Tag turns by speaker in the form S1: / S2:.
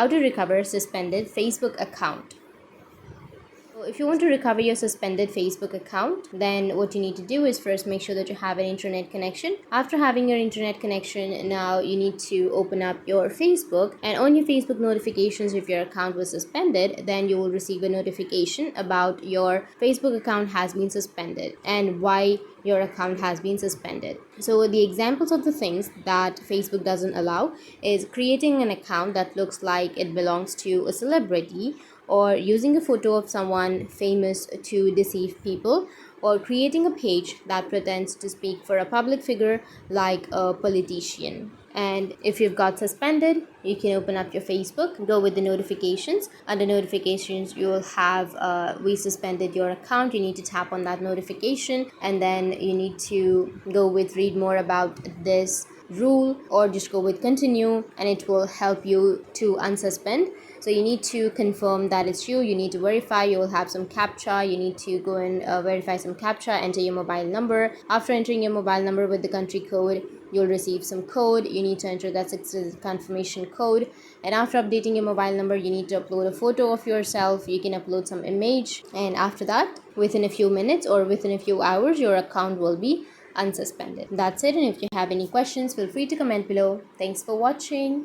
S1: how to recover a suspended Facebook account. So if you want to recover your suspended Facebook account, then what you need to do is first make sure that you have an internet connection. After having your internet connection, now you need to open up your Facebook, and on your Facebook notifications, if your account was suspended, then you will receive a notification about your Facebook account has been suspended and why your account has been suspended. So the examples of the things that Facebook doesn't allow is creating an account that looks like it belongs to a celebrity, or using a photo of someone famous to deceive people, or creating a page that pretends to speak for a public figure like a politician. And if you've got suspended, you can open up your Facebook, go with the notifications. Under notifications, you will have we suspended your account. You need to tap on that notification, and then you need to go with read more about this rule, or just go with continue, and it will help you to unsuspend. So you need to confirm that it's you need to verify. You will have some CAPTCHA. You need to go and verify some CAPTCHA, enter your mobile number. After entering your mobile number with the country code, you'll receive some code. You need to enter that 6-digit confirmation code, and after updating your mobile number, you need to upload a photo of yourself. You can upload some image, and after that, within a few minutes or within a few hours, your account will be unsuspended. That's it, and if you have any questions, feel free to comment below. Thanks for watching.